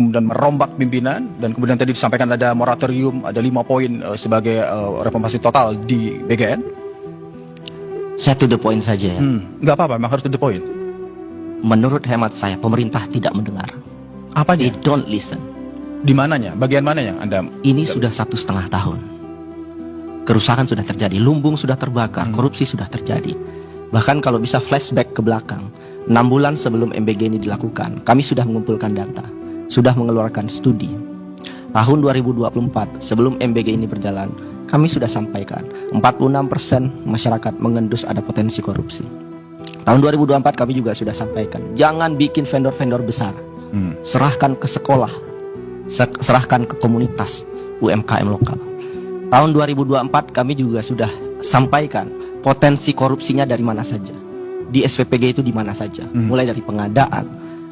kemudian merombak pimpinan, dan kemudian tadi disampaikan ada moratorium, ada 5 poin sebagai reformasi total di BGN. Saya to the point saja ya. Nggak apa-apa, memang harus to the point. Menurut hemat saya, pemerintah tidak mendengar. Apanya? They don't listen. Di mananya? Bagian mananya Anda? Ini sudah 1,5 tahun. Kerusakan sudah terjadi, lumbung sudah terbakar, korupsi sudah terjadi. Bahkan kalau bisa flashback ke belakang, 6 bulan sebelum MBG ini dilakukan, kami sudah mengumpulkan data, sudah mengeluarkan studi. Tahun 2024, sebelum MBG ini berjalan, kami sudah sampaikan 46% masyarakat mengendus ada potensi korupsi. Tahun 2024 kami juga sudah sampaikan, jangan bikin vendor-vendor besar, serahkan ke sekolah, serahkan ke komunitas UMKM lokal. Tahun 2024 kami juga sudah sampaikan potensi korupsinya dari mana saja, di SPPG itu di mana saja, mulai dari pengadaan,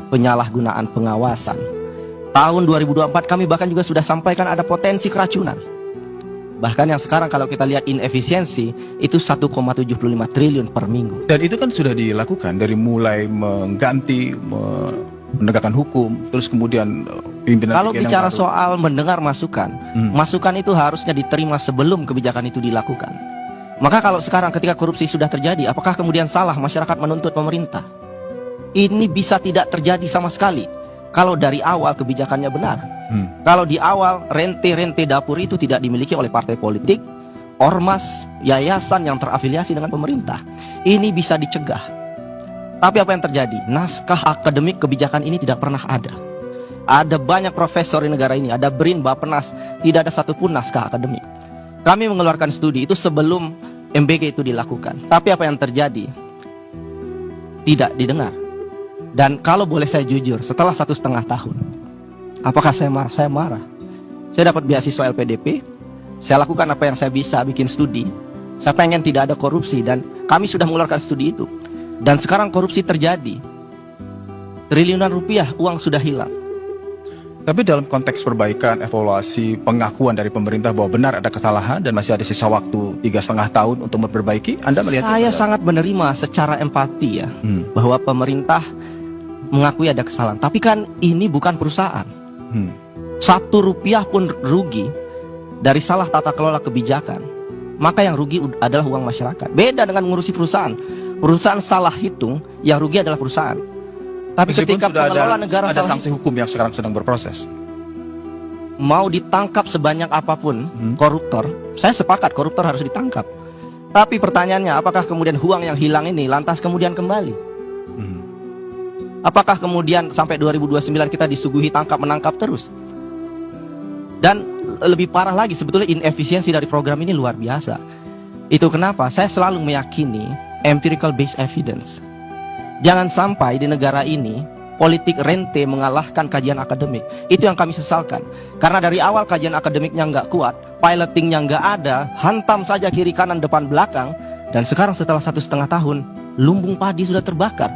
penyalahgunaan pengawasan. Tahun 2024 kami bahkan juga sudah sampaikan ada potensi keracunan. Bahkan yang sekarang kalau kita lihat inefisiensi itu 1,75 triliun per minggu. Dan itu kan sudah dilakukan dari mulai mengganti, menegakkan hukum, terus kemudian pimpinan. Kalau bicara soal mendengar masukan, masukan itu harusnya diterima sebelum kebijakan itu dilakukan. Maka kalau sekarang ketika korupsi sudah terjadi, apakah kemudian salah masyarakat menuntut pemerintah? Ini bisa tidak terjadi sama sekali kalau dari awal kebijakannya benar. Kalau di awal rente-rente dapur itu tidak dimiliki oleh partai politik, ormas, yayasan yang terafiliasi dengan pemerintah, ini bisa dicegah. Tapi apa yang terjadi? Naskah akademik kebijakan ini tidak pernah ada. Ada banyak profesor di negara ini, ada BRIN, Bappenas, tidak ada satupun naskah akademik. Kami mengeluarkan studi itu sebelum MBG itu dilakukan. Tapi apa yang terjadi? Tidak didengar. Dan kalau boleh saya jujur, setelah 1,5 tahun, apakah saya marah? Saya marah. Saya dapat beasiswa LPDP, saya lakukan apa yang saya bisa, bikin studi. Saya pengen tidak ada korupsi, dan kami sudah mengeluarkan studi itu. Dan sekarang korupsi terjadi. Triliunan rupiah uang sudah hilang. Tapi dalam konteks perbaikan, evaluasi, pengakuan dari pemerintah bahwa benar ada kesalahan dan masih ada sisa waktu 3,5 tahun untuk memperbaiki, Anda melihat? Saya sangat menerima secara empati ya, bahwa pemerintah mengakui ada kesalahan. Tapi kan ini bukan perusahaan. 1 rupiah pun rugi dari salah tata kelola kebijakan, maka yang rugi adalah uang masyarakat. Beda dengan mengurusi perusahaan. Perusahaan salah hitung, yang rugi adalah perusahaan. Tapi meskipun ketika pengelola negara ada sanksi hukum yang sekarang sedang berproses, mau ditangkap sebanyak apapun koruptor, saya sepakat koruptor harus ditangkap. Tapi pertanyaannya, apakah kemudian uang yang hilang ini lantas kemudian kembali? Apakah kemudian sampai 2029 kita disuguhi tangkap menangkap terus? Dan lebih parah lagi, sebetulnya inefisiensi dari program ini luar biasa. Itu kenapa saya selalu meyakini empirical based evidence. Jangan sampai di negara ini politik rente mengalahkan kajian akademik. Itu yang kami sesalkan. Karena dari awal kajian akademiknya nggak kuat, pilotingnya nggak ada, hantam saja kiri kanan depan belakang, dan sekarang setelah 1,5 tahun, lumbung padi sudah terbakar.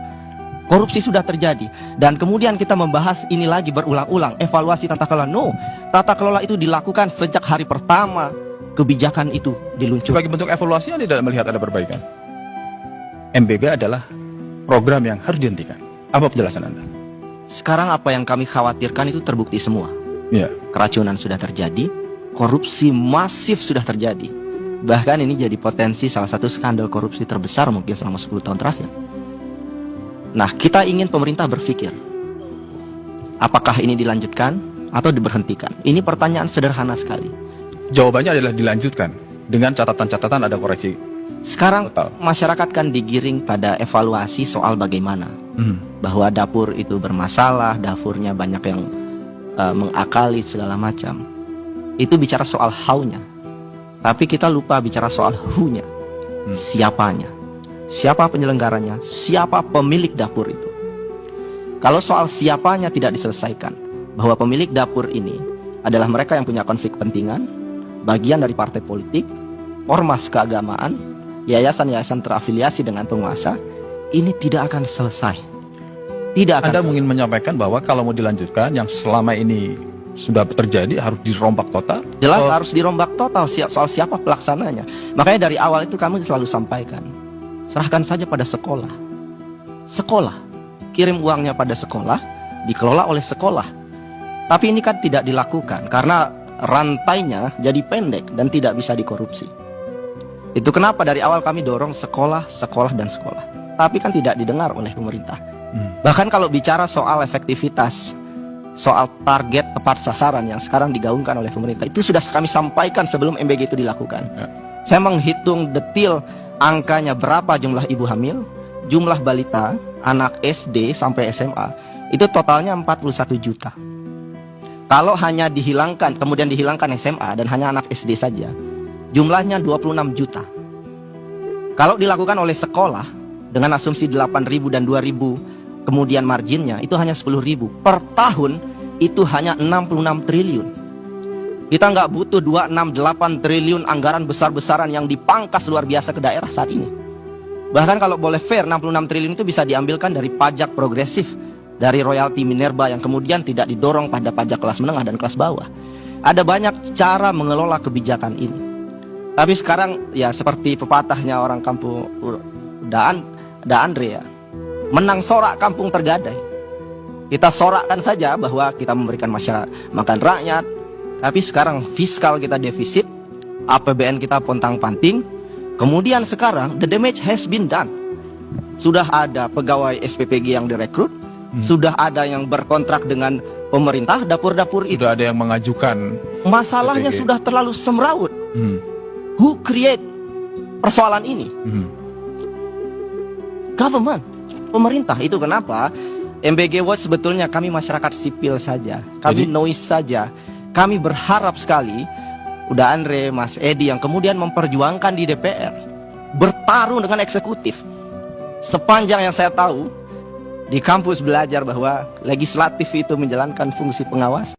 Korupsi sudah terjadi. Dan kemudian kita membahas ini lagi berulang-ulang, evaluasi tata kelola. No, tata kelola itu dilakukan sejak hari pertama kebijakan itu diluncurkan. Sebagai bentuk evaluasi, Anda tidak melihat ada perbaikan? MBG adalah program yang harus dihentikan. Apa penjelasan Anda? Sekarang apa yang kami khawatirkan itu terbukti semua. Keracunan sudah terjadi, korupsi masif sudah terjadi. Bahkan ini jadi potensi salah satu skandal korupsi terbesar mungkin selama 10 tahun terakhir. Nah, kita ingin pemerintah berpikir, apakah ini dilanjutkan atau diberhentikan? Ini pertanyaan sederhana sekali. Jawabannya adalah dilanjutkan, dengan catatan-catatan ada koreksi. Sekarang masyarakat kan digiring pada evaluasi soal bagaimana, bahwa dapur itu bermasalah, dapurnya banyak yang mengakali segala macam. Itu bicara soal how-nya. Tapi kita lupa bicara soal who-nya, siapanya, siapa penyelenggaranya, siapa pemilik dapur itu. Kalau soal siapanya tidak diselesaikan, bahwa pemilik dapur ini adalah mereka yang punya konflik kepentingan, bagian dari partai politik, ormas keagamaan, yayasan-yayasan terafiliasi dengan penguasa, ini tidak akan selesai. Tidak akan. Anda ingin menyampaikan bahwa kalau mau dilanjutkan, yang selama ini sudah terjadi harus dirombak total? Jelas harus dirombak total. Soal siapa pelaksananya. Makanya dari awal itu kami selalu sampaikan, serahkan saja pada sekolah. Sekolah, kirim uangnya pada sekolah, dikelola oleh sekolah. Tapi ini kan tidak dilakukan karena rantainya jadi pendek dan tidak bisa dikorupsi. Itu kenapa dari awal kami dorong sekolah, sekolah, dan sekolah. Tapi kan tidak didengar oleh pemerintah. Bahkan kalau bicara soal efektivitas, soal target tepat sasaran yang sekarang digaungkan oleh pemerintah, itu sudah kami sampaikan sebelum MBG itu dilakukan. Saya menghitung detil angkanya berapa jumlah ibu hamil, jumlah balita, anak SD sampai SMA, itu totalnya 41 juta. Kalau hanya dihilangkan, kemudian dihilangkan SMA dan hanya anak SD saja, jumlahnya 26 juta. Kalau dilakukan oleh sekolah dengan asumsi 8.000 dan 2.000, kemudian marginnya itu hanya 10.000 per tahun, itu hanya 66 triliun. Kita nggak butuh 268 triliun anggaran besar-besaran yang dipangkas luar biasa ke daerah saat ini. Bahkan kalau boleh fair, 66 triliun itu bisa diambilkan dari pajak progresif, dari royalti minerba yang kemudian tidak didorong pada pajak kelas menengah dan kelas bawah. Ada banyak cara mengelola kebijakan ini. Tapi sekarang ya seperti pepatahnya orang kampung Andre ya, menang sorak kampung tergadai. Kita sorakkan saja bahwa kita memberikan makan rakyat, tapi sekarang fiskal kita defisit, APBN kita pontang-panting. Kemudian sekarang the damage has been done. Sudah ada pegawai SPPG yang direkrut, sudah ada yang berkontrak dengan pemerintah, dapur-dapur itu. Sudah ada yang mengajukan. Masalahnya SPPG. sudah terlalu semrawut. Who create persoalan ini? Government, pemerintah. Itu kenapa MBG Watch sebetulnya kami masyarakat sipil saja, kami noise saja. Kami berharap sekali udah Andre, Mas Edi yang kemudian memperjuangkan di DPR, bertarung dengan eksekutif. Sepanjang yang saya tahu, di kampus belajar bahwa legislatif itu menjalankan fungsi pengawas,